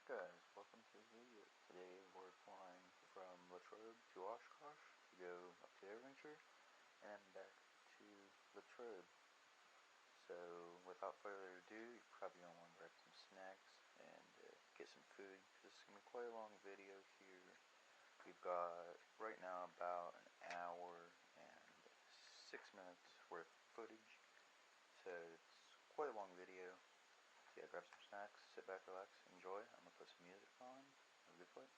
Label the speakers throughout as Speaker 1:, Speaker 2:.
Speaker 1: guys, welcome to the video. Today we're flying from Latrobe to Oshkosh to go up to AirVenture and back to Latrobe. So without further ado, you're probably going to want to grab some snacks and get some food. This is going to be quite a long video here. We've got right now about an hour and 6 minutes worth of footage. So it's quite a long video. Yeah, grab some snacks, sit back, relax, enjoy. I'm gonna put some music on. Have a good flight.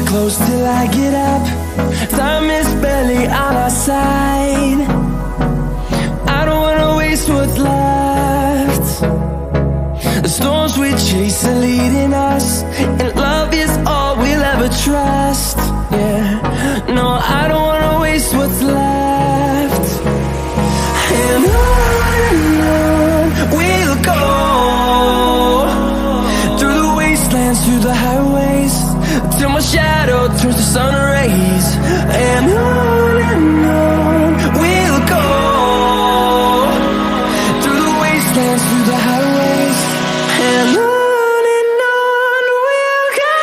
Speaker 2: Close till I get up. Time is barely on our side. I don't wanna waste what's left. The storms we chase are leading us, and love is all we'll ever trust. Yeah, no, I don't wanna waste what's left. And on we'll go, through the wastelands, through the highways, till my shadow turns to sun rays. And on we'll go, through the wastelands, through the highways. And on we'll go.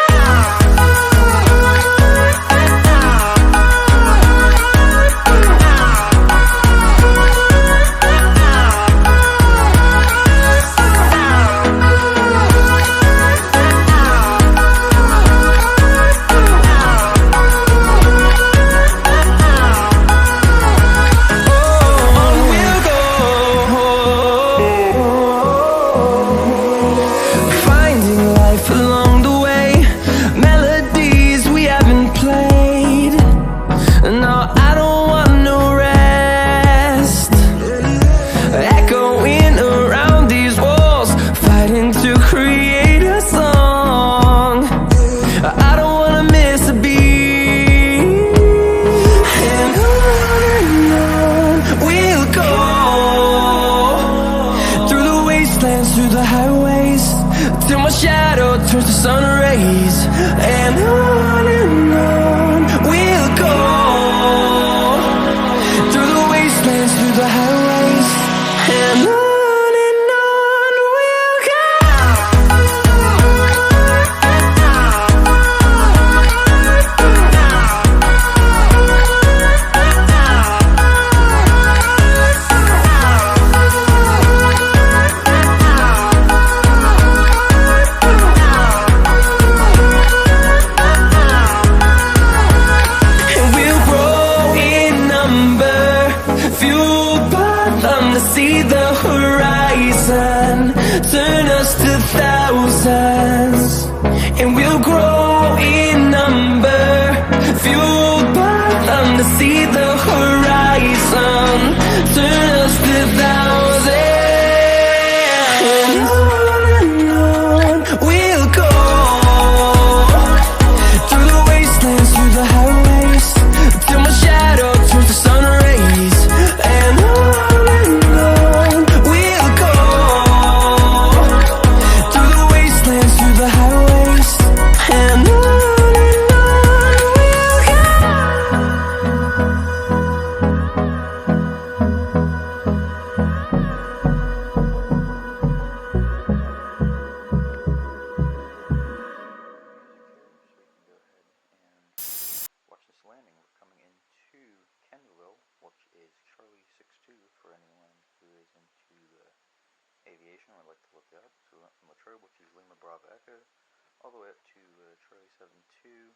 Speaker 2: thousands, and we'll grow in number, fueled by them to see the horizon, turn us to thousands. And on we'll go, through the wastelands, through the highways, till my shadow turns to sun rays. And on we'll go, through the wastelands, through the highways, and on we'll go.
Speaker 1: So we can go ahead and watch this landing. We're coming into Kendallville, which is Charlie 62 for anyone who is into aviation or would like to look it up. So we went from Latrobe, which is Lima Bravo Echo, all the way up to Charlie 72.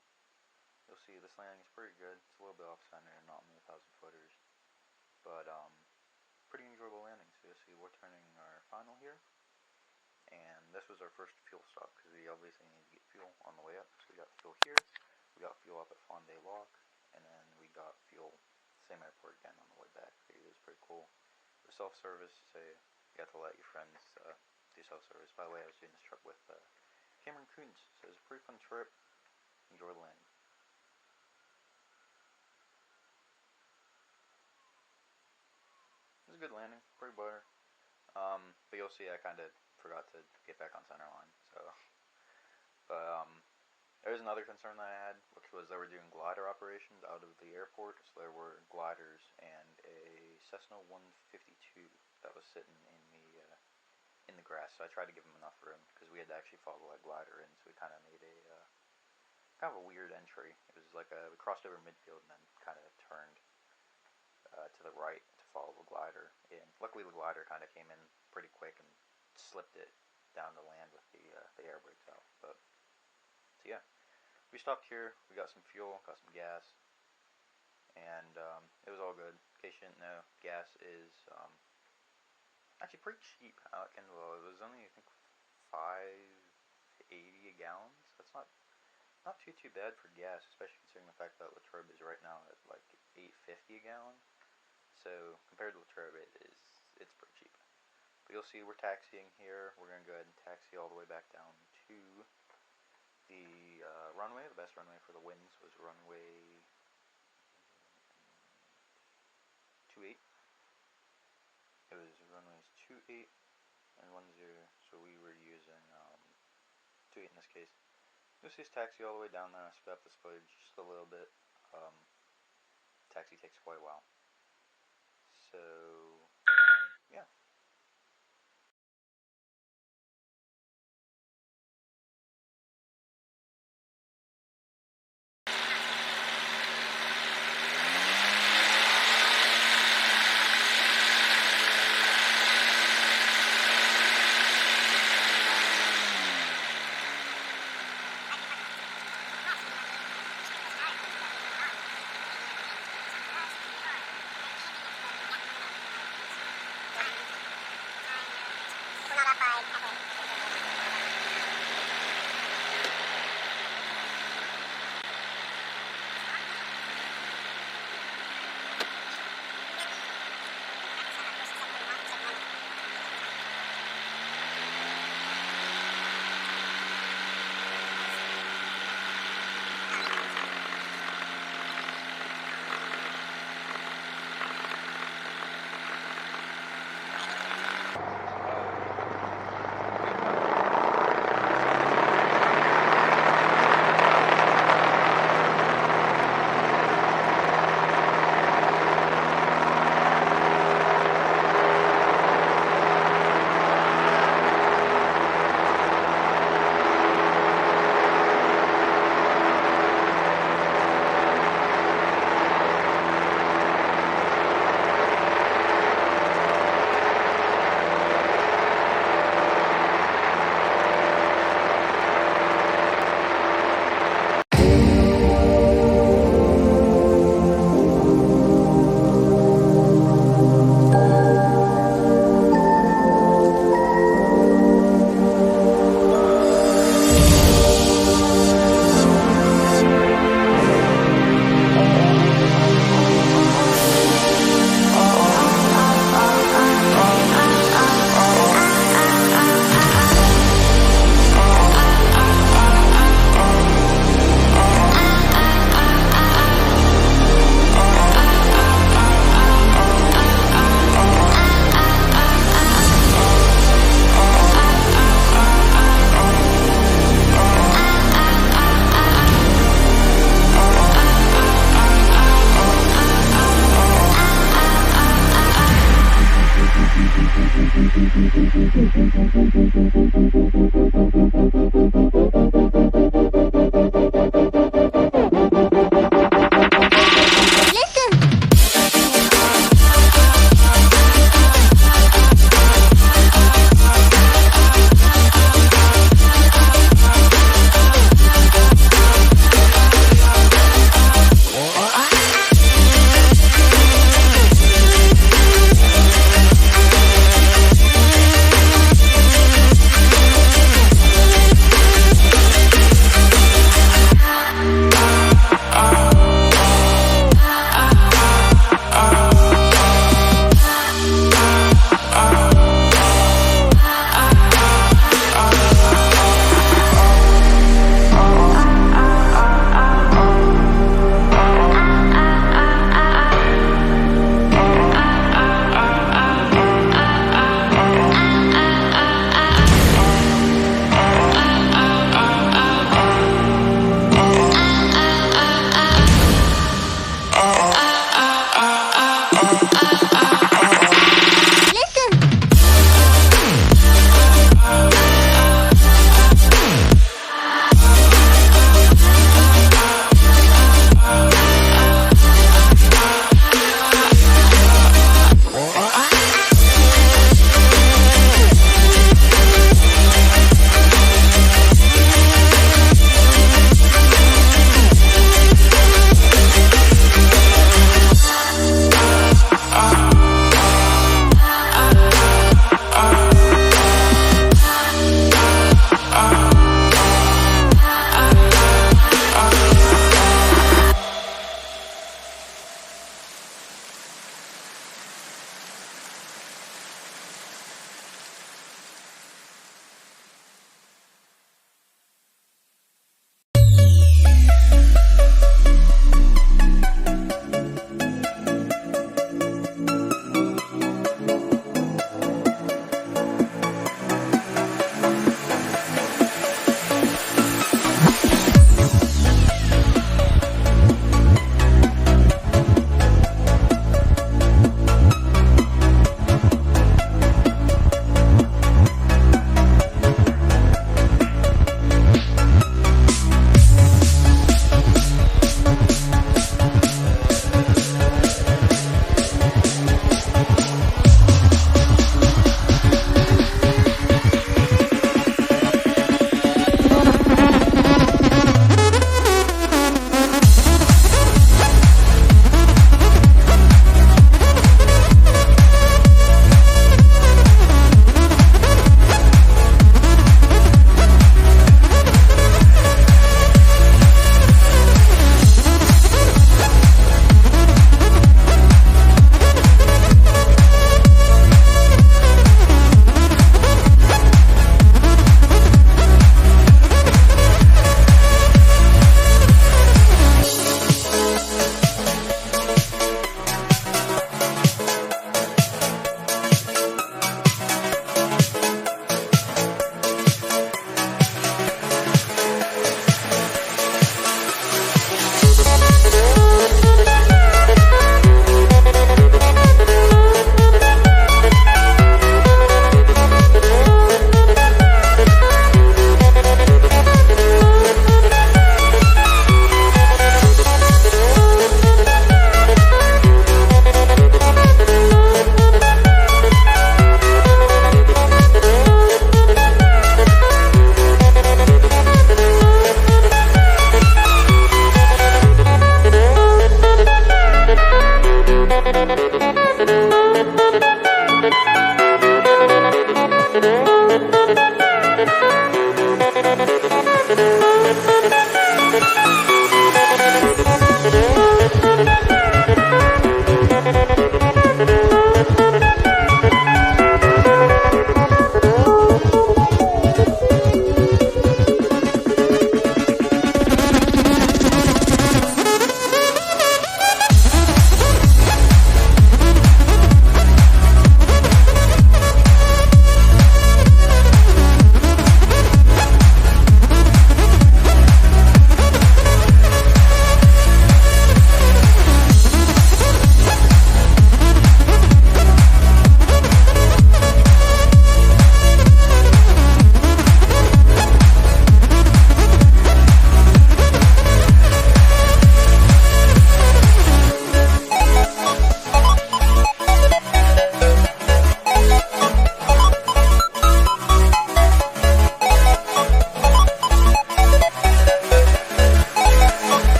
Speaker 1: You'll see this landing is pretty good. It's a little bit off center and not many 1,000-footers, but pretty enjoyable landing. So you'll see we're turning our final here, and this was our first fuel stop because we obviously need to get fuel on the way up. So we got fuel here, we got fuel up at Fond Du Loc, and then we got fuel same airport again on the way back. It was pretty cool. It was self-service, so you got to let your friends do self-service. By the way, I was doing this trip with Cameron Coons, so it was a pretty fun trip. Enjoy the landing. It was a good landing, pretty butter. But you'll see I kind of forgot to get back on center line. So, but there was another concern that I had, which was they were doing glider operations out of the airport. So there were gliders and a Cessna 152 that was sitting in the grass. So I tried to give them enough room because we had to actually follow that glider in. So we kind of made a kind of a weird entry. It was like we crossed over midfield and then kind of turned to the right to follow the glider in. Luckily, the glider kind of came in pretty quick and slipped it down to land with the air brakes out. But so yeah, we stopped here. We got some fuel, got some gas, and it was all good. In case you didn't know, gas is actually pretty cheap out at Kendall. It was only I think $5.80 a gallon. So that's not too bad for gas, especially considering the fact that Latrobe is right now at like $8.50 a gallon. So compared to Latrobe, it's pretty cheap. But you'll see we're taxiing here. We're gonna go ahead and taxi all the way back down to the runway. The best runway for the winds was runway 28. It was runways 28 and 10. So we were using 28 in this case. You'll see us taxi all the way down there. I sped up the footage just a little bit. Taxi takes quite a while. So, yeah.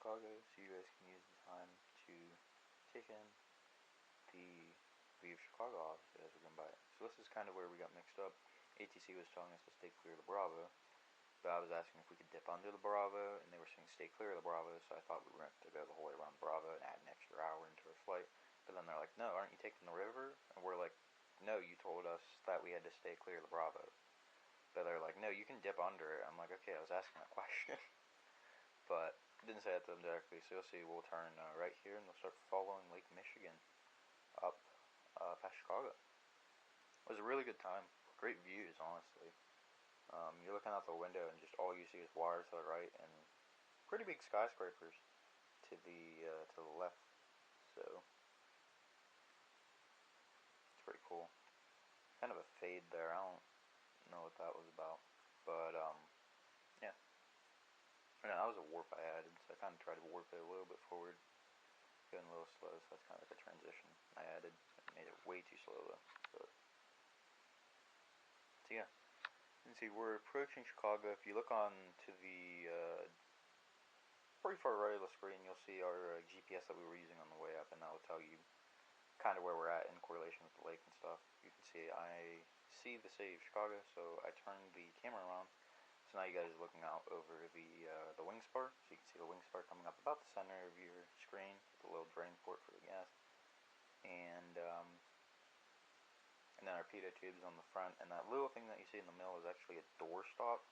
Speaker 1: Chicago, so you guys can use the time to take in the view of Chicago, obviously, as we're going by it. So this is kind of where we got mixed up. ATC was telling us to stay clear of the Bravo, but I was asking if we could dip under the Bravo, and they were saying stay clear of the Bravo, so I thought we were going to go the whole way around the Bravo and add an extra hour into our flight. But then they're like, no, aren't you taking the river? And we're like, no, you told us that we had to stay clear of the Bravo. But they're like, no, you can dip under it. I'm like, okay, I was asking that question. But didn't say that to them directly, so you'll see we'll turn right here and we'll start following Lake Michigan up past Chicago. It was a really good time. Great views, honestly. You're looking out the window and just all you see is water to the right and pretty big skyscrapers to the left. So it's pretty cool. Kind of a fade there. I don't know what that was about, but yeah. No, that was a warp I added, so I kind of tried to warp it a little bit forward, going a little slow. So that's kind of like a transition I added. I made it way too slow though. So yeah, you can see we're approaching Chicago. If you look on to the pretty far right of the screen, you'll see our GPS that we were using on the way up, and that will tell you kind of where we're at in correlation with the lake and stuff. You can see I see the city of Chicago, so I turned the camera around. So now you guys are looking out over the wing spar, so you can see the wing spar coming up about the center of your screen, with the little drain port for the gas, and then our pitot tubes on the front, and that little thing that you see in the middle is actually a door stop.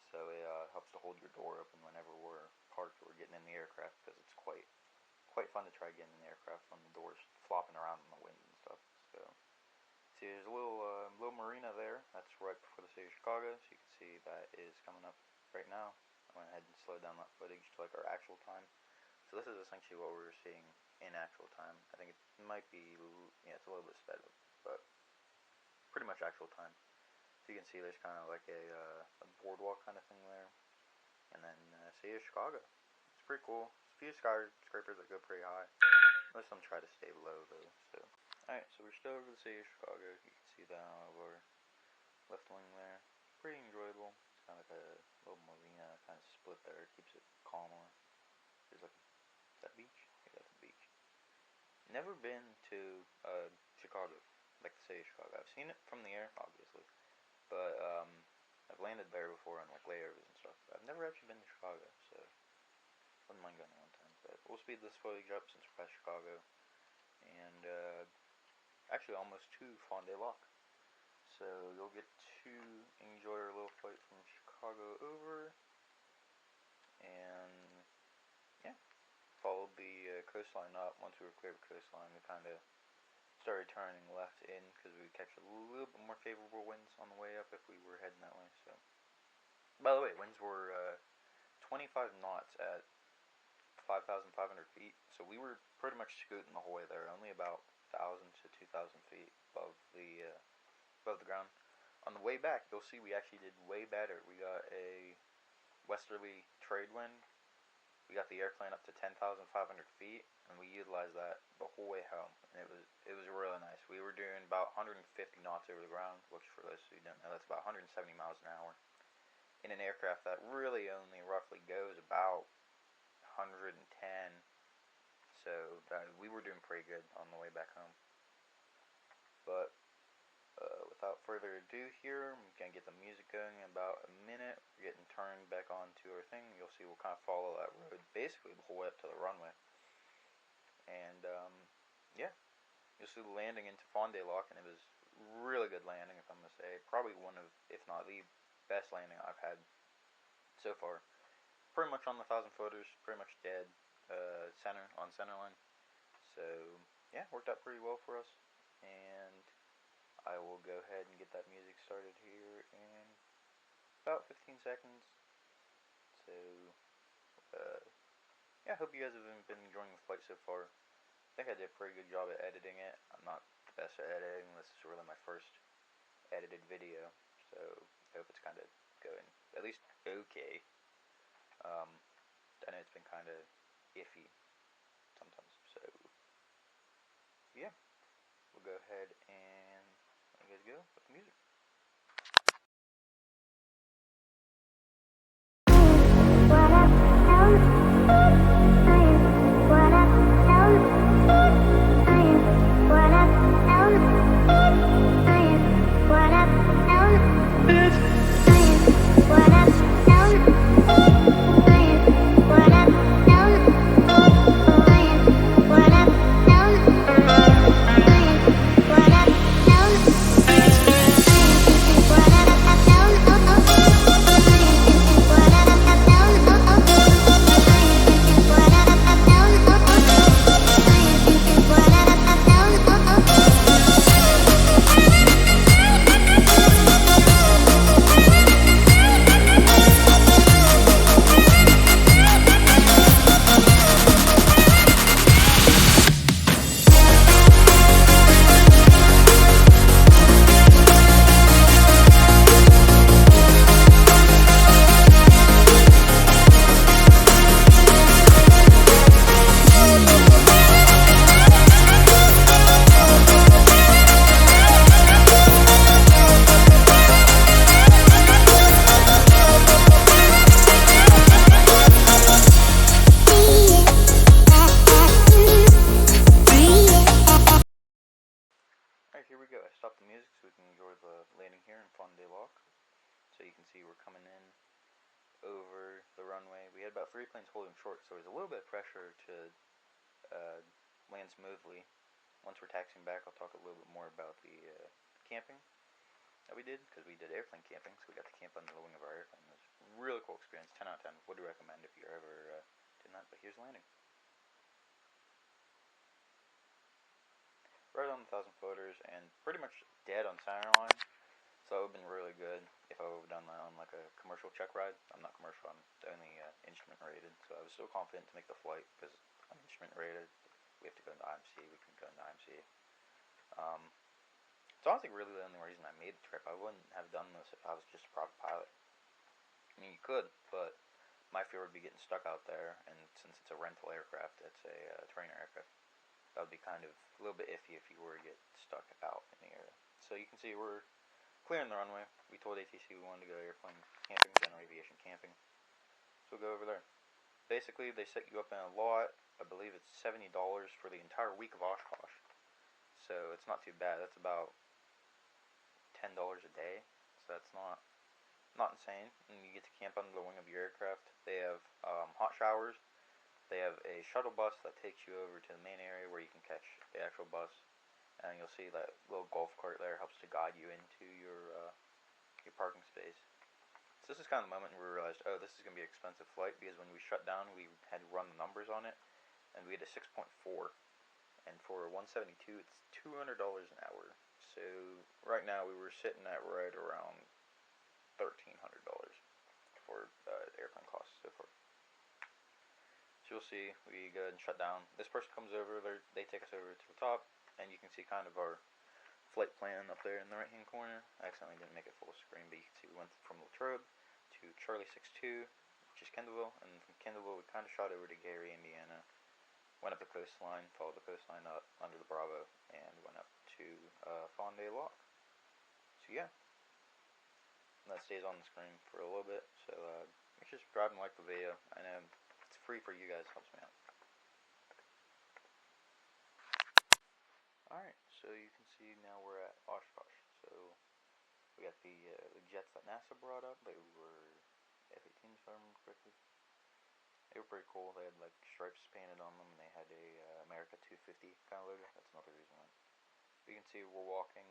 Speaker 1: So it helps to hold your door open whenever we're parked or getting in the aircraft, because it's quite fun to try getting in the aircraft when the door's flopping around in the wind and stuff. So see, there's a little marina there. That's right before the city of Chicago, so you can see that is coming up right now. I went ahead and slowed down that footage to like our actual time. So this is essentially what we're seeing in actual time. I think it might be, yeah, it's a little bit sped up, but pretty much actual time. So you can see there's kind of like a boardwalk kind of thing there, and then city of Chicago. It's pretty cool. There's a few skyscrapers that go pretty high. Most of them try to stay low though. So alright, so we're still over the city of Chicago. You can see that out of our left wing there. Pretty enjoyable. It's kind of like a little marina kind of split there. It keeps it calmer. There's like, is that beach? Yeah, that's a beach. Never been to Chicago, like the city of Chicago. I've seen it from the air, obviously, but I've landed there before on like layovers and stuff. I've never actually been to Chicago, so wouldn't mind going one time. But we'll speed this footage up since we're past Chicago, and actually almost to Fond Du Loc. So you'll get to enjoy our little flight from Chicago over, and yeah, followed the coastline up. Once we were clear of the coastline, we kind of started turning left in because we would catch a little bit more favorable winds on the way up if we were heading that way. So, by the way, winds were 25 knots at 5,500 feet. So we were pretty much scooting the whole way there, only about 1,000 to 2,000 feet above the ground. On the way back, you'll see we actually did way better. We got a westerly trade wind. We got the airplane up to 10,500 feet, and we utilized that the whole way home. And it was really nice. We were doing about 150 knots over the ground, which for those who don't know, that's about 170 miles an hour. In an aircraft that really only roughly goes about 110. So we were doing pretty good on the way back home. But without further ado here, I'm going to get the music going in about a minute. We're getting turned back onto our thing. You'll see we'll kind of follow that road basically the whole way up to the runway. And yeah, you'll see the landing into Fond Du Loc, and it was really good landing, if I'm going to say. Probably one of, if not the best landing I've had so far. Pretty much on the 1,000 footers, pretty much dead center line. So yeah, worked out pretty well for us. And I will go ahead and get that music started here in about 15 seconds. So, yeah, I hope you guys have been enjoying the flight so far. I think I did a pretty good job at editing it. I'm not the best at editing. This is really my first edited video. So, I hope it's kind of going at least okay. I know it's been kind of iffy sometimes. So, yeah, we'll go ahead and let you guys go with the music.
Speaker 3: What up,
Speaker 1: so you can see we're coming in over the runway. We had about 3 planes holding short, so there's a little bit of pressure to land smoothly. Once we're taxiing back, I'll talk a little bit more about the camping that we did, because we did airplane camping, so we got to camp under the wing of our airplane. It was a really cool experience, 10 out of 10. Would recommend if you're ever doing that, but here's landing. Right on the 1,000 footers, and pretty much dead on center line, so it would have been really good if I would have done that on like a commercial check ride. I'm not commercial, I'm only instrument rated, so I was so confident to make the flight, because I'm instrument rated. We have to go into IMC, we can go into IMC. It's honestly really the only reason I made the trip. I wouldn't have done this if I was just a private pilot. I mean, you could, but my fear would be getting stuck out there, and since it's a rental aircraft, it's a trainer aircraft, that would be kind of a little bit iffy if you were to get stuck out in the area. So you can see we're clearing the runway. We told ATC we wanted to go airplane camping, general aviation camping, so we'll go over there. Basically, they set you up in a lot. I believe it's $70 for the entire week of Oshkosh, so it's not too bad. That's about $10 a day, so that's not insane. And you get to camp under the wing of your aircraft. They have hot showers. They have a shuttle bus that takes you over to the main area where you can catch the actual bus, and you'll see that little golf cart there helps to guide you into your parking space. So this is kind of the moment where we realized, oh, this is going to be an expensive flight, because when we shut down, we had to run the numbers on it, and we had a 6.4, and for a 172, it's $200 an hour. So right now we were sitting at right around $1,300 for airplane costs so far. So you'll see, we go ahead and shut down. This person comes over, they take us over to the top, and you can see kind of our flight plan up there in the right hand corner. I accidentally didn't make it full screen, but you can see we went from Latrobe to Charlie 62, which is Kendallville, and from Kendallville we kind of shot over to Gary, Indiana, went up the coastline, followed the coastline up under the Bravo, and went up to Fond Du Loc. So yeah, and that stays on the screen for a little bit, so make sure to subscribe and like the video. I know it's free for you guys, helps me out. Alright, so you can see now we're at Oshkosh. So we got the jets that NASA brought up. They were F-18s, if I remember correctly. They were pretty cool. They had like stripes painted on them, and they had a America 250 kind of logo. That's another reason why. You can see we're walking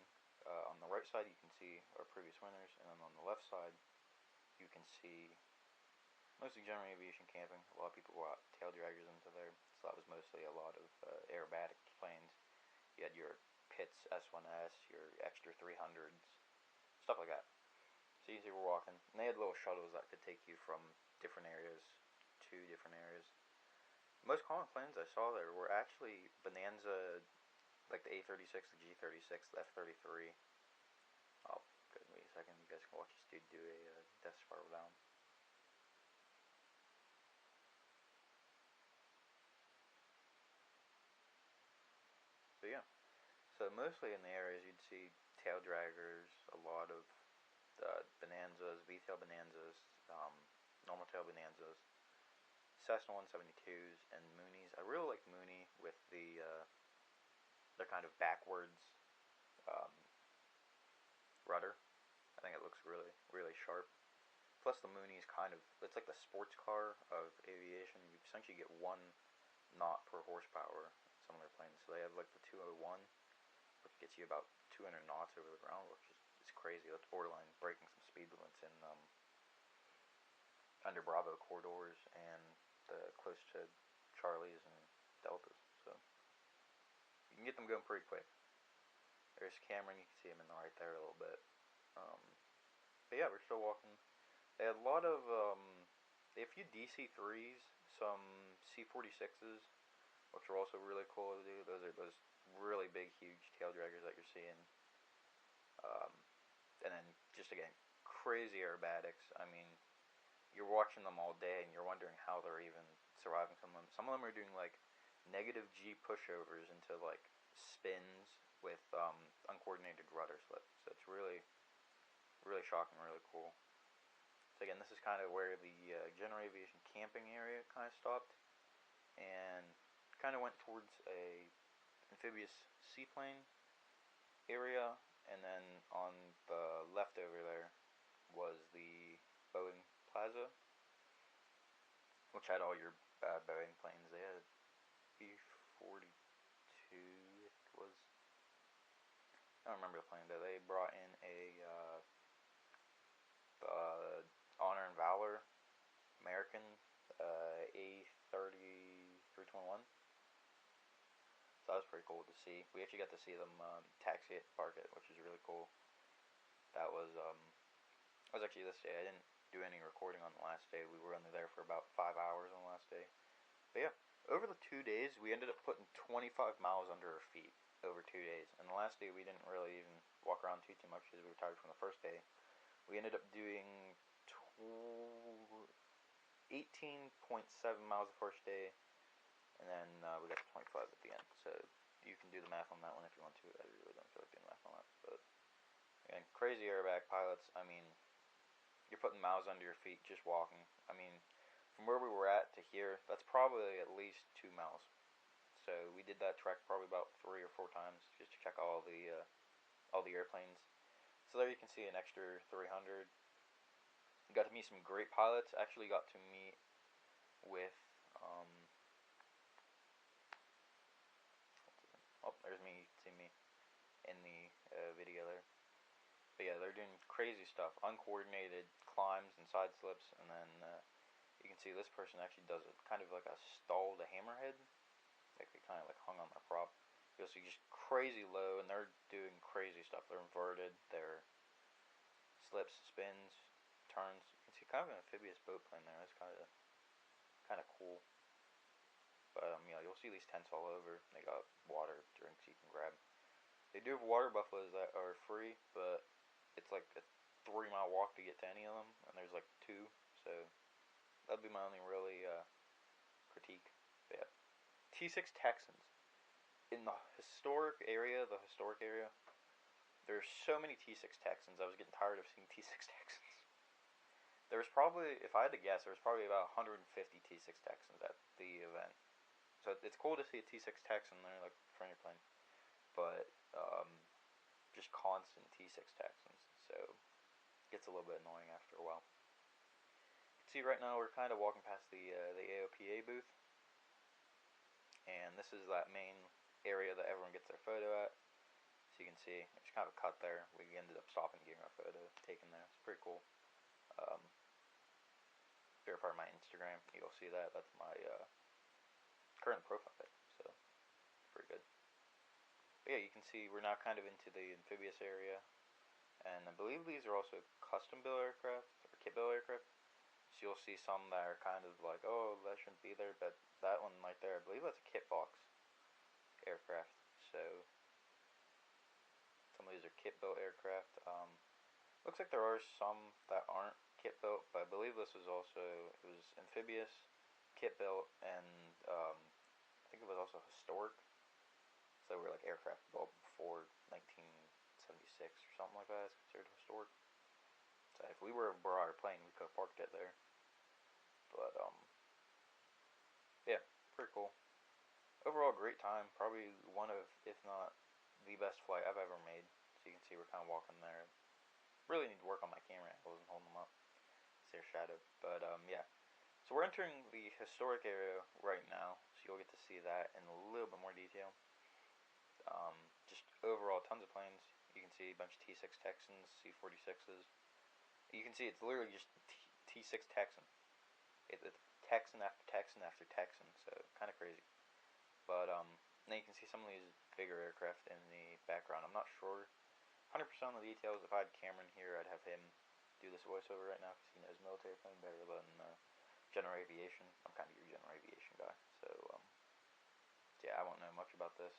Speaker 1: on the right side. You can see our previous winners, and then on the left side, you can see mostly general aviation camping. A lot of people brought tail draggers into there, so that was mostly a lot of aerobatic planes. You had your Pitts S1S, your extra 300s, stuff like that. So you see we're walking, and they had little shuttles that could take you from different areas to different areas. The most common planes I saw there were actually Bonanza, like the A36, the G36, the F-33. Oh, good, wait a second, you guys can watch this dude do a death spiral down. So yeah, so mostly in the areas you'd see tail draggers, a lot of Bonanzas, V-tail Bonanzas, normal tail Bonanzas, Cessna 172s, and Moonies. I really like Mooney with the their kind of backwards rudder. I think it looks really, really sharp. Plus the Mooney is kind of, it's like the sports car of aviation. You essentially get 1 knot per horsepower in some of their planes. So they have like the 201, which gets you about 200 knots over the ground, which is crazy. That's borderline breaking some speed limits in under Bravo corridors and close to Charlies and Deltas. So you can get them going pretty quick. There's Cameron, you can see him in the right there a little bit. But yeah, we're still walking. They had a lot of, they had a few DC-3s, some C-46s, which are also really cool to do. Those are those really big, huge tail draggers that you're seeing. And then, just again, crazy aerobatics. I mean, you're watching them all day, and you're wondering how they're even surviving some of them. Some of them are doing, like, negative G pushovers into, like, spins with uncoordinated rudder slip. So it's really, really shocking, really cool. So again, this is kind of where the general aviation camping area kind of stopped, and kind of went towards a amphibious seaplane area, and then on the left over there was the Plaza, which had all your Boeing planes. They had B-42, it was. I don't remember the plane, but they brought in a Honor and Valor American A30-321. So that was pretty cool to see. We actually got to see them taxi it, park it, which is really cool. That was actually this day. I didn't do any recording on the last day. We were only there for about 5 hours on the last day. But yeah, over the 2 days, we ended up putting 25 miles under our feet over 2 days. And the last day, we didn't really even walk around too much because we were tired from the first day. We ended up doing 18.7 miles the first day, and then we got to 25 at the end. So you can do the math on that one if you want to. I really don't feel like doing math on that. But again, crazy airbag pilots. I mean, you're putting miles under your feet just walking. I mean, from where we were at to here, that's probably at least 2 miles. So we did that trek probably about 3 or 4 times just to check all the airplanes. So there you can see an extra 300. Got to meet some great pilots. Actually got to meet with oh, there's me. You can see me in the video there. But yeah, they're doing crazy stuff, uncoordinated climbs and side slips, and then you can see this person actually does it kind of like a stall to hammerhead. Like they kind of like hung on their prop. You'll see just crazy low, and they're doing crazy stuff. They're inverted, they're slips, spins, turns. You can see kind of an amphibious boat plane there. That's kind of cool. But yeah, you'll see these tents all over. They got water, drinks you can grab. They do have water buffaloes that are free, but it's like a 3-mile walk to get to any of them, and there's like 2, so that'd be my only really critique. But yeah. T6 Texans. In the historic area, there's so many T6 Texans, I was getting tired of seeing T6 Texans. There was probably, if I had to guess, there was probably about 150 T6 Texans at the event. So it's cool to see a T6 Texan there, like trainer plane. But just constant T6 Texans, so it gets a little bit annoying after a while. You can see right now we're kind of walking past the AOPA booth, and this is that main area that everyone gets their photo at. So you can see there's kind of a cut there. We ended up stopping getting our photo taken there. It's pretty cool. If you're a part of my Instagram, you'll see that. That's my current profile pic, so pretty good. But yeah, you can see we're now kind of into the amphibious area, and I believe these are also custom built aircraft, or kit built aircraft. So you'll see some that are kind of like, oh, that shouldn't be there, but that one right there, I believe that's a kit box aircraft. So some of these are kit built aircraft. Looks like there are some that aren't kit built, but I believe this was also, it was amphibious, kit built, and I think it was also historic. So we're like aircraft built before 1976 or something like that. It's considered historic. So if we were a broader plane, we could have parked it there. But yeah, pretty cool. Overall, great time. Probably one of, if not the best flight I've ever made. So you can see we're kind of walking there. Really need to work on my camera. I wasn't holding them up. It's their shadow. But yeah. So we're entering the historic area right now. So you'll get to see that in a little bit more detail. Just overall, tons of planes. You can see a bunch of T6 Texans, C-46s. You can see it's literally just T6 Texan. It's Texan after Texan after Texan, so kind of crazy. But then you can see some of these bigger aircraft in the background. I'm not sure 100% of the details. If I had Cameron here, I'd have him do this voiceover right now because he knows military plane better than general aviation. I'm kind of your general aviation guy, so yeah, I won't know much about this.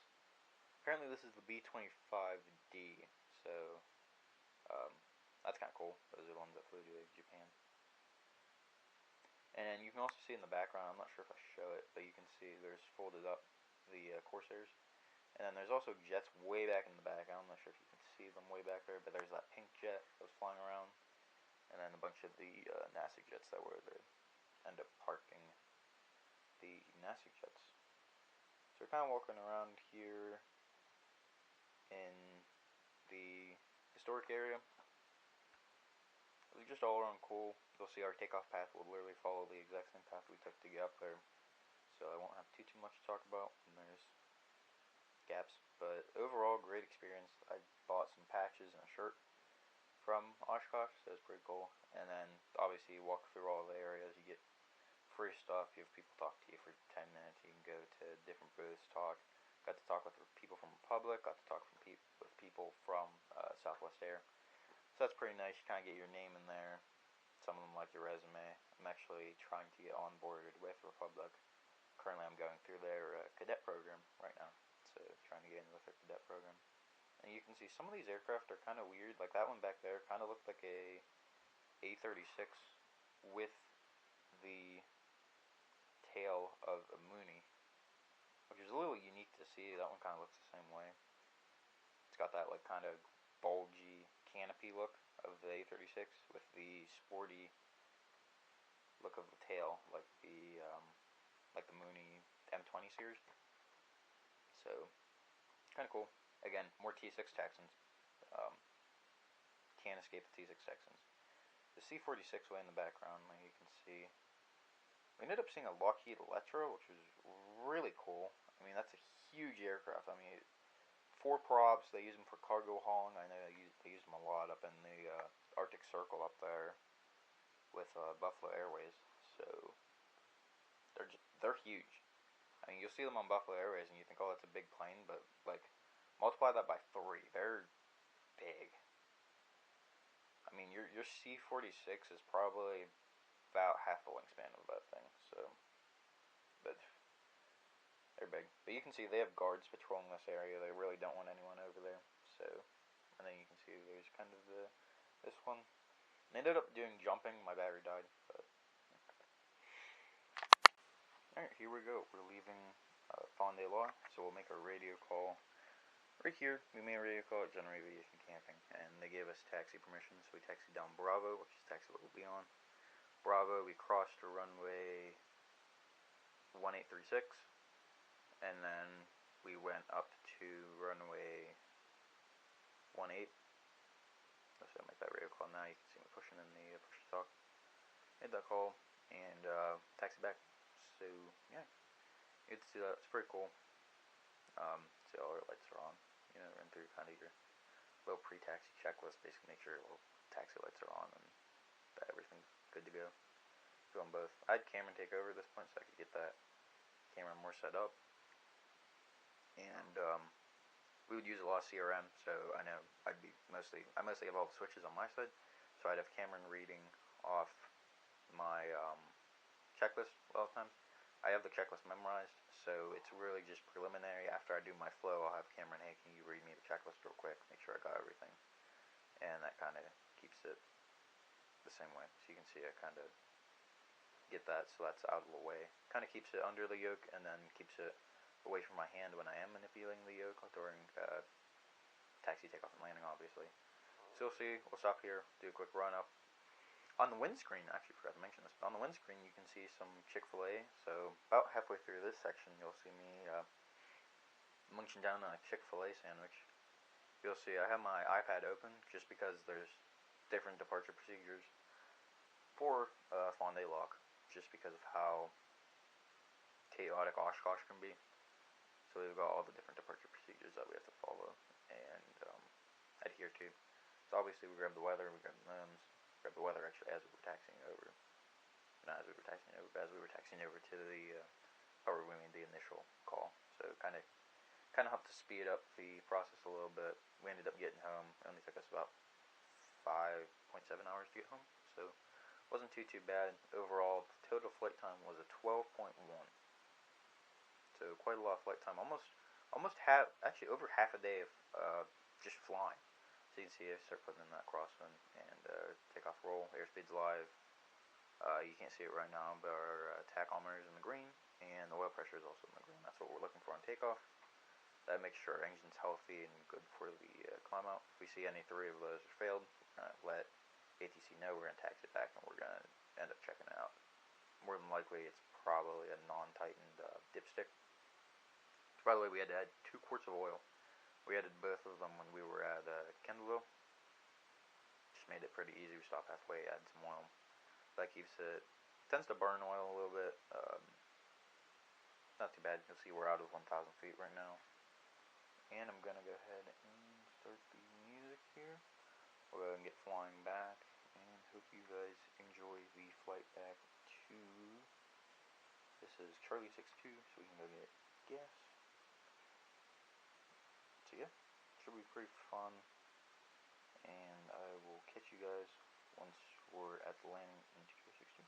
Speaker 1: Apparently this is the B-25D, so that's kind of cool. Those are the ones that flew to Japan. And you can also see in the background, I'm not sure if I show it, but you can see there's folded up the Corsairs. And then there's also jets way back in the back. I'm not sure if you can see them way back there, but there's that pink jet that was flying around. And then a bunch of the NASA jets that were there. End up parking the NASA jets. So we're kind of walking around here in the historic area. There's just all around cool. You'll see our takeoff path will literally follow the exact same path we took to get up there. So I won't have too much to talk about, and there's gaps. But overall, great experience. I bought some patches and a shirt from Oshkosh, so it's pretty cool. And then obviously you walk through all the areas, you get free stuff, you have people talk to you for 10 minutes, you can go to different booths, talk. Got to talk with people from Republic, got to talk with people from Southwest Air. So that's pretty nice, you kind of get your name in there. Some of them like your resume. I'm actually trying to get onboarded with Republic. Currently I'm going through their cadet program right now, so trying to get in with their cadet program. And you can see some of these aircraft are kind of weird, like that one back there kind of looked like a A-36 with the tail of a Mooney, which is a little unique to see. That one kind of looks the same way. It's got that like kind of bulgy canopy look of the A-36 with the sporty look of the tail, like the Mooney M20 series. So kind of cool. Again, more T6 Texans. Can't escape the T6 Texans. The C-46 way in the background, like you can see. We ended up seeing a Lockheed Electra, which was really cool. I mean, that's a huge aircraft. I mean, 4 props. They use them for cargo hauling. I know they use them a lot up in the Arctic Circle up there with Buffalo Airways. So they're huge. I mean, you'll see them on Buffalo Airways and you think, oh, that's a big plane, but like multiply that by 3. They're big. I mean, your C-46 is probably about half the wingspan of that thing. So, but they're big. But you can see they have guards patrolling this area. They really don't want anyone over there. So, and then you can see there's kind of this one. I ended up doing jumping. My battery died. But alright, here we go. We're leaving Fond Du Loc, so we'll make a radio call. Right here, we made a radio call at General Aviation Camping, and they gave us taxi permission, so we taxied down Bravo, which is taxi level B on. Bravo, we crossed to runway 1836, and then we went up to runway 18. So I'll make that radio call now. You can see me pushing in the push to talk. Made that call, and taxi back. So, yeah, you get to see that. It's pretty cool. See all our lights are on. You know, run through kind of your little pre-taxi checklist, basically make sure your little taxi lights are on and that everything's good to go. Doing both. I had Cameron take over at this point so I could get that camera more set up. And we would use a lot of CRM, so I know I mostly have all the switches on my side, so I'd have Cameron reading off my checklist a lot of times. I have the checklist memorized, so it's really just preliminary. After I do my flow, I'll have Cameron, hey, can you read me the checklist real quick, make sure I got everything, and that kind of keeps it the same way. So you can see I kind of get that, so that's out of the way. Kind of keeps it under the yoke, and then keeps it away from my hand when I am manipulating the yoke during taxi takeoff and landing, obviously. So you'll see, we'll stop here, do a quick run up. On the windscreen, I actually forgot to mention this, but on the windscreen you can see some Chick-fil-A. So about halfway through this section, you'll see me munching down on a Chick-fil-A sandwich. You'll see I have my iPad open just because there's different departure procedures for Fond Du Loc, just because of how chaotic Oshkosh can be. So we've got all the different departure procedures that we have to follow and adhere to. So obviously we grab the weather, we grab the NOMS, grab the weather actually as we were taxiing over. Not as we were taxiing over, but as we were taxiing over to the part where we made the initial call. So kind of helped to speed up the process a little bit. We ended up getting home. It only took us about 5.7 hours to get home, so it wasn't too bad. Overall, the total flight time was a 12.1. So quite a lot of flight time. Almost actually over half a day of just flying. So you can see I start putting in that crosswind and takeoff roll. Airspeed's live. You can't see it right now, but our tachometer is in the green, and the oil pressure is also in the green. That's what we're looking for on takeoff. That makes sure our engine's healthy and good for the climb out. If we see any 3 of those are failed, we're going to let ATC know. We're going to taxi it back, and we're going to end up checking it out. More than likely, it's probably a non-tightened dipstick. By the way, we had to add 2 quarts of oil. We added both of them when we were at Kendallville. Just made it pretty easy. We stopped halfway, add some oil. That keeps it, tends to burn oil a little bit. Not too bad. You'll see we're out of 1,000 feet right now. And I'm going to go ahead and start the music here. We'll go ahead and get flying back. And hope you guys enjoy the flight back to... This is Charlie 62, so we can go get gas. So yeah, should be pretty fun. And I will catch you guys once we're at the landing in 262.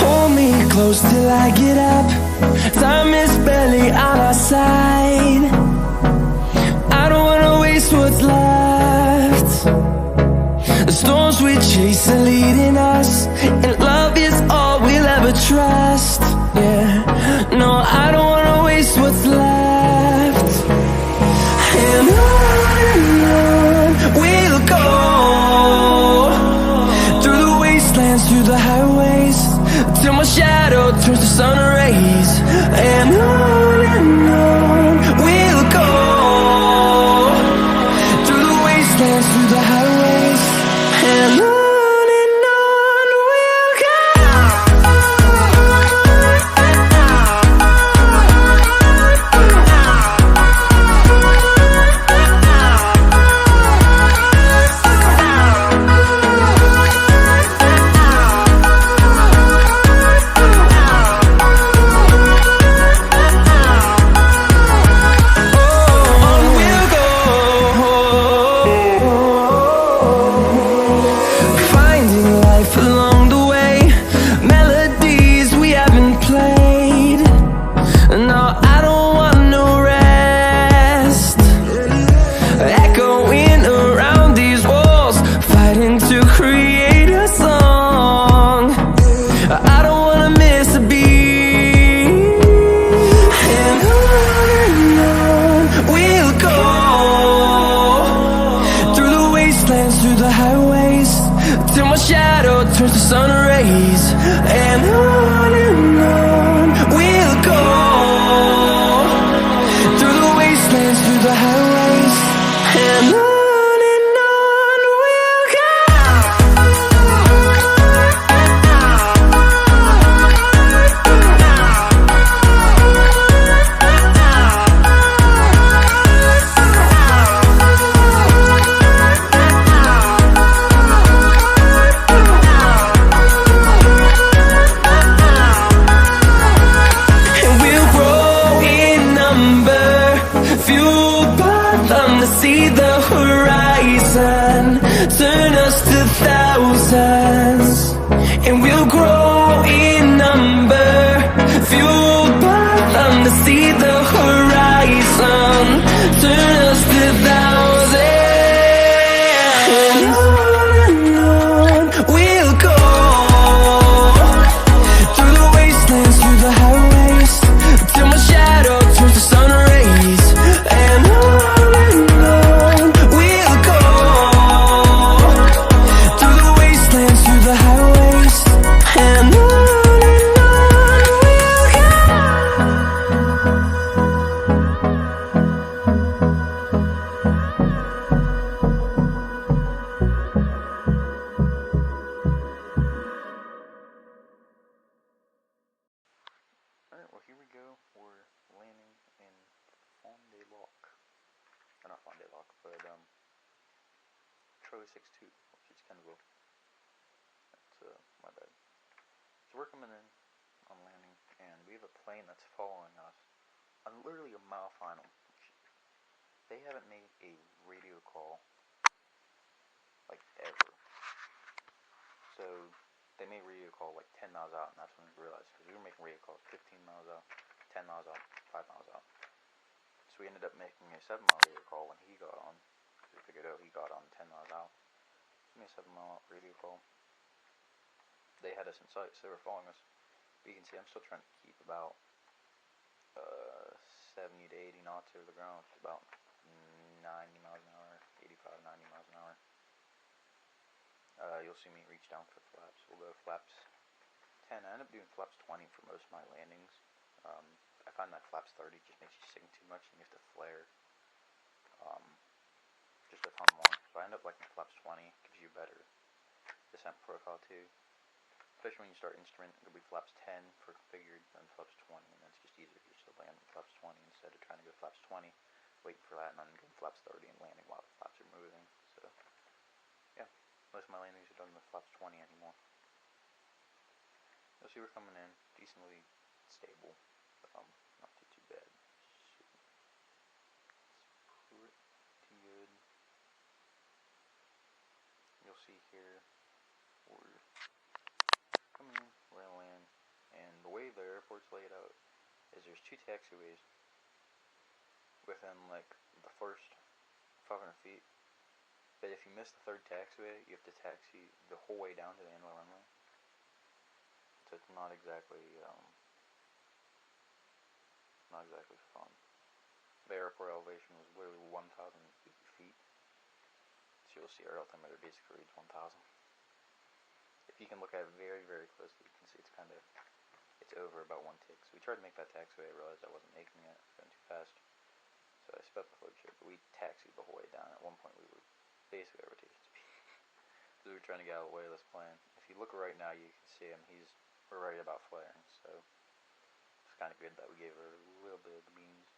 Speaker 2: Hold me close till I get up. Time is barely on our side. I don't wanna waste what's left. The storms we chase are leading us, and love is all we'll ever trust. Yeah, no, I don't wanna waste what's left. And on we'll go, through the wastelands, through the highways, till my shadow turns to sun rays. And on we'll go, through the wastelands, through the highways, and on we'll go. Through the highways, till my shadow turns to sun rays. And on we'll go, through the wastelands, through the highways, and on we'll go. See the horizon, turn us to thousands, and we'll grow in number, fueled by them to see the horizon, turn us to thousands, and on we'll go, through the wastelands, through the highways, till my shadow turns to sun rays, and on
Speaker 1: Alright, well here we go. We're landing in Fond Du Loc. Or not Fond Du Loc, but Troy 62, which is kind of low. That's my bad. So we're coming in on landing, and we have a plane that's following us on literally a mile final. They haven't made a radio call like ever. So they made radio call like 10 miles out, and that's when we realized, because we were making radio calls 15 miles out, 10 miles out, 5 miles out. So we ended up making a 7-mile radio call when he got on. We figured out he got on 10 miles out. So we made a 7-mile radio call. They had us in sight, so they were following us. But you can see I'm still trying to keep about 70 to 80 knots over the ground, which is about 90 miles an hour, 85, 90 miles an hour. You'll see me reach down for flaps. We'll go flaps 10. I end up doing flaps 20 for most of my landings. I find that flaps 30 just makes you sing too much and you have to flare just a ton more. So I end up liking flaps 20. Gives you a better descent profile too. Especially when you start instrument, it'll be flaps 10 for configured, then flaps 20, and then it's just easier just to land in flaps 20 instead of trying to go flaps 20, waiting for that, and then going flaps 30 and landing while the flaps are moving. So, yeah, most of my landings are done with flaps 20 anymore. You'll see we're coming in decently stable, not too bad. It's pretty good. You'll see here, we're coming in, we're gonna land airport's laid out is there's 2 taxiways within like the first 500 feet. But if you miss the 3rd taxiway, you have to taxi the whole way down to the end of the runway. So it's not exactly fun. The airport elevation was literally 1,008 feet. So you'll see our altimeter basically reads 1,000. If you can look at it very, very closely, you can see it's over about 1 tick. So we tried to make that taxiway. I realized I wasn't making it, going too fast. So I sped the float trip, but we taxied the whole way down. At one point, we were basically at rotation speed because we were trying to get out of the way of this plane. If you look right now, you can see him. We're right about flaring. So it's kind of good that we gave her a little bit of the beans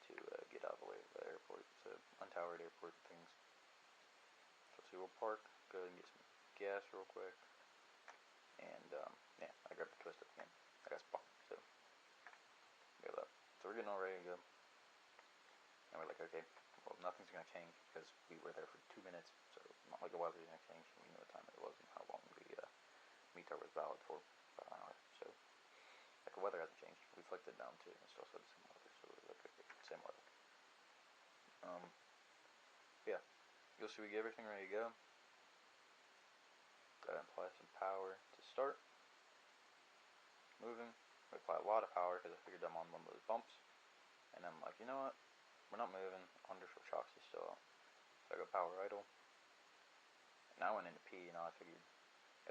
Speaker 1: to get out of the way of the airport. It's an untowered airport and things. So we'll park, go and get some gas real quick, and yeah, I grabbed the twist at the end. I got spot, so go that. So we're getting all ready to go, and we're like, okay, well, nothing's gonna change because we were there for 2 minutes, so not like the weather's gonna change. We knew what time it was and how long the METAR was valid for, about an hour. So like the weather hasn't changed. We flicked it down too, and it still said the same weather, so we're like, okay, same weather. Yeah, you'll see we get everything ready to go. Gotta apply some power to start moving. We apply a lot of power because I figured I'm on one of those bumps, and I'm like, you know what? We're not moving. Undershore shocks is still out. So I go power idle. And I went into P, and I figured,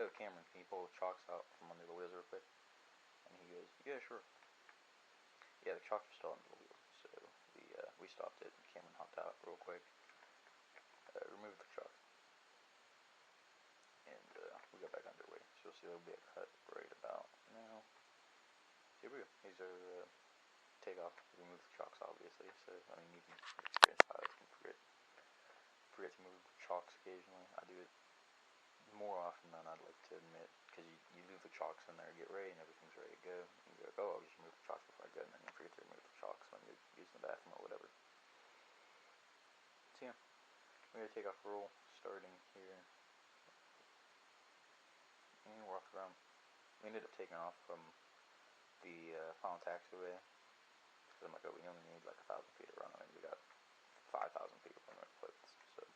Speaker 1: oh, Cameron, can you pull the chocks out from under the wheels real quick? And he goes, yeah, sure. Yeah, the chocks are still under the wheel, so we stopped it. And Cameron hopped out real quick, removed the chocks, and we got back underway. So you'll see there'll be a cut right about now. Here we go. These are takeoff. Remove the chocks, obviously. So I mean, even experienced pilots can forget to move the chocks occasionally. I do it more often than I'd like to admit, because you leave the chocks in there, get ready, and everything's ready to go. And you're like, oh, I'll just remove the chocks before I go, and then you forget to remove the chocks when you're using the bathroom or whatever. So yeah, we're gonna take off roll starting here. And we're off the ground. We ended up taking off from the final taxiway. Because I'm like, oh, we only need like 1,000 feet of runway. We got 5,000 feet of runway plates. So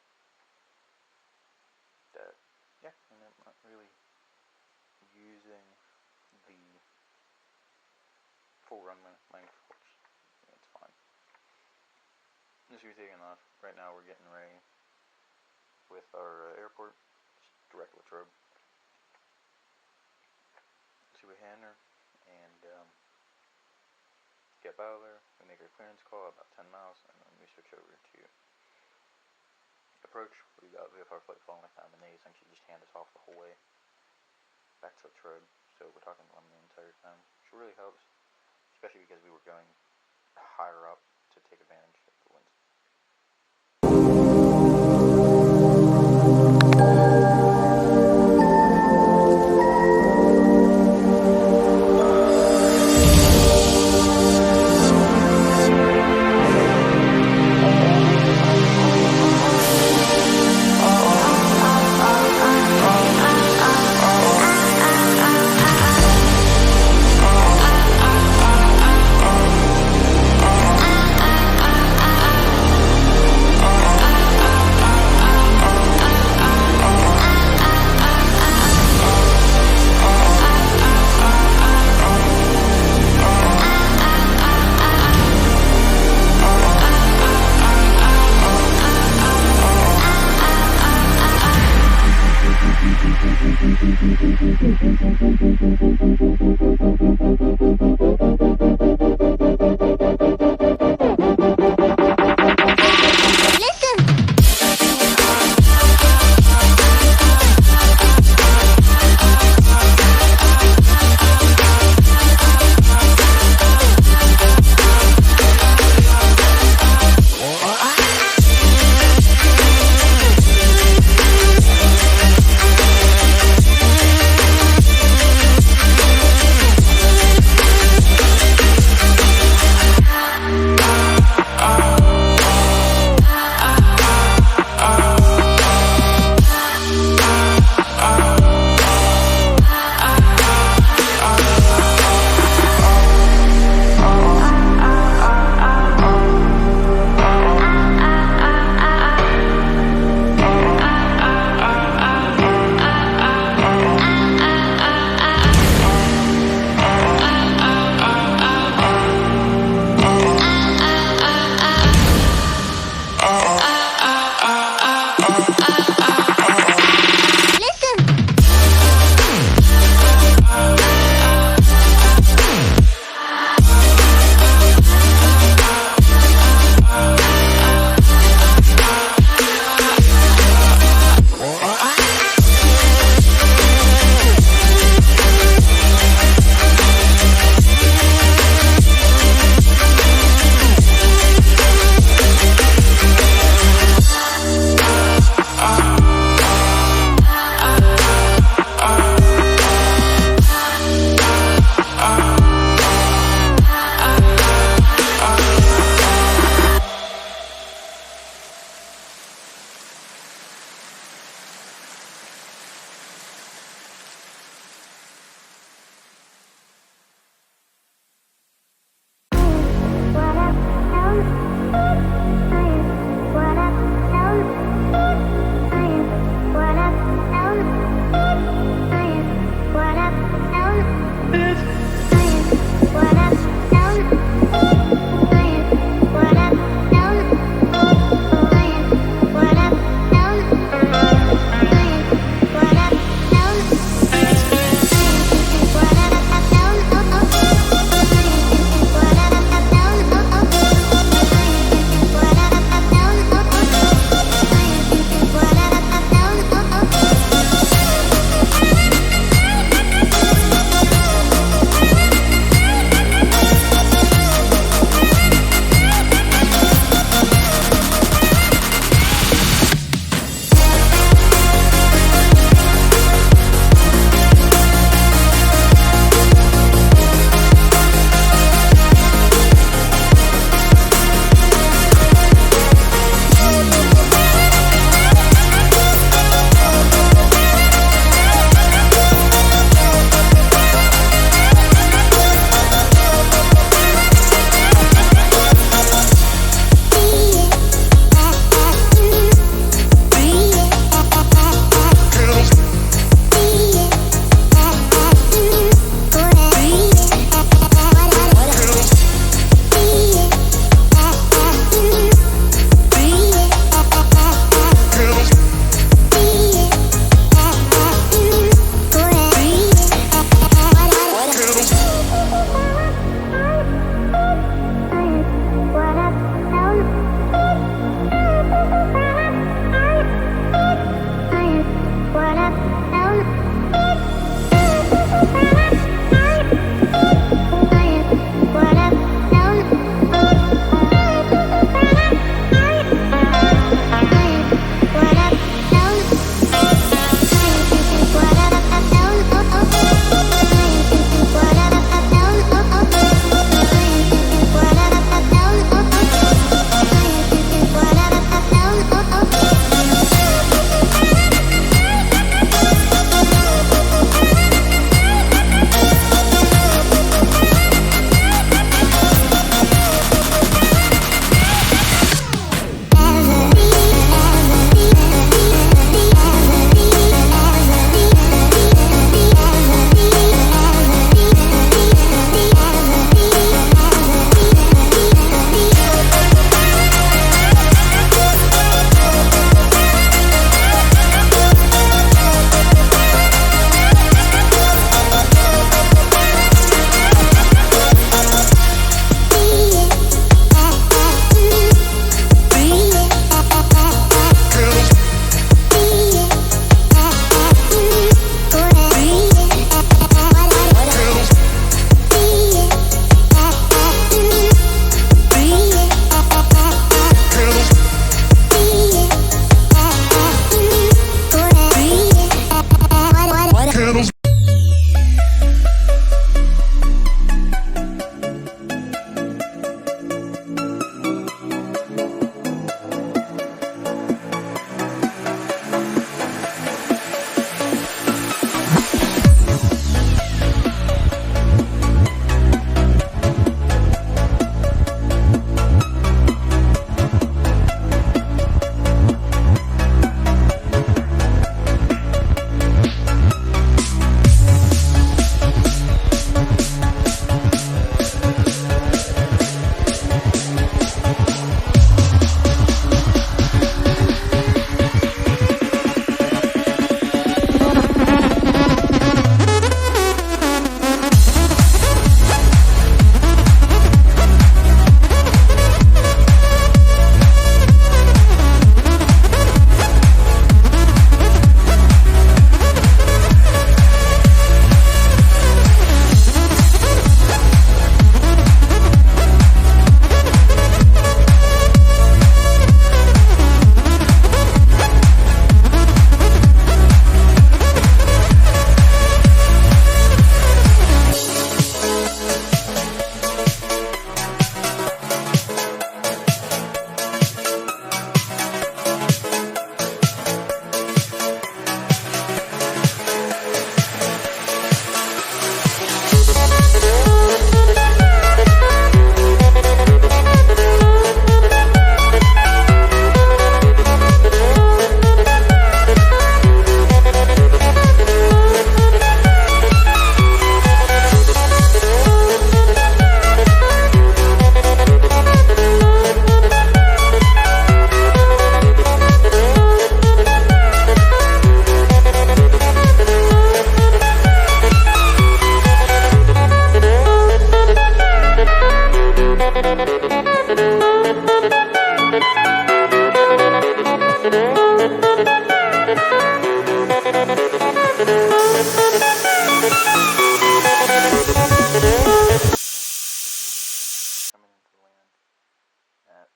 Speaker 1: that, yeah, and I'm not really using the full runway length, which it's fine. As we're taking off, right now we're getting ready with our airport, just direct Latrobe. So we hand her and get out of there. We make our clearance call about 10 miles, and then we switch over to approach. We have our flight following time, and they essentially just hand us off the whole way back to Latrobe. So we're talking to them the entire time, which really helps, especially because we were going higher up to take advantage of the winds.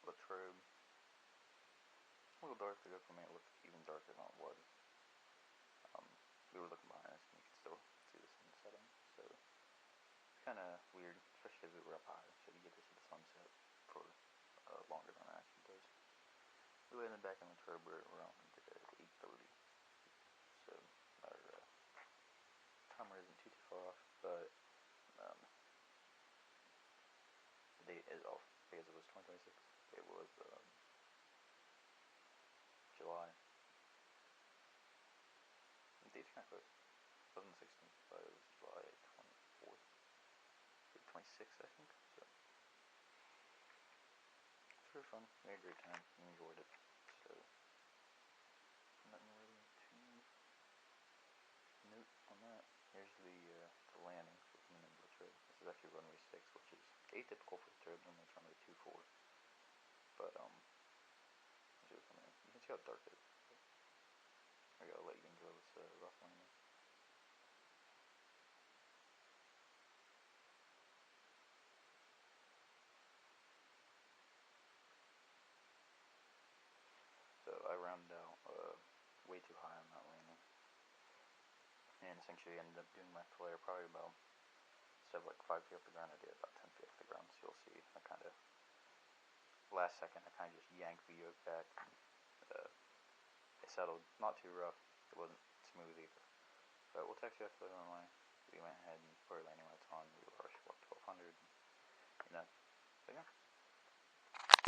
Speaker 1: Latrobe. A little dark to go for me. It looked even darker than it was. We were looking behind us, and you could still see the sun setting. So it's kind of weird, especially because we were up high, so you get to see the sunset for longer than it actually does. We landed back in Latrobe around 8:30, so our timer isn't too far off, but the date is off because it was 2026. It was July. The date's kind of close. It wasn't the 16th, but it was July 24th. 26th, I think. So it's very fun. We had a great time. We enjoyed it. So nothing really to note on that. Here's the landing for coming into the trip. This is atypical for Latrobe. Normally it's runway 24. But, you can see how dark it is. I gotta let you enjoy this rough landing. So I rounded out way too high on that landing. And essentially ended up doing my flare probably about, instead of like 5 feet off the ground, I did about 10 feet off the ground. So you'll see I kind of, last second, I kind of just yanked the yoke back. And, it settled, not too rough. It wasn't smooth either. But we'll taxi off the runway. We went ahead and put our landing lights on. We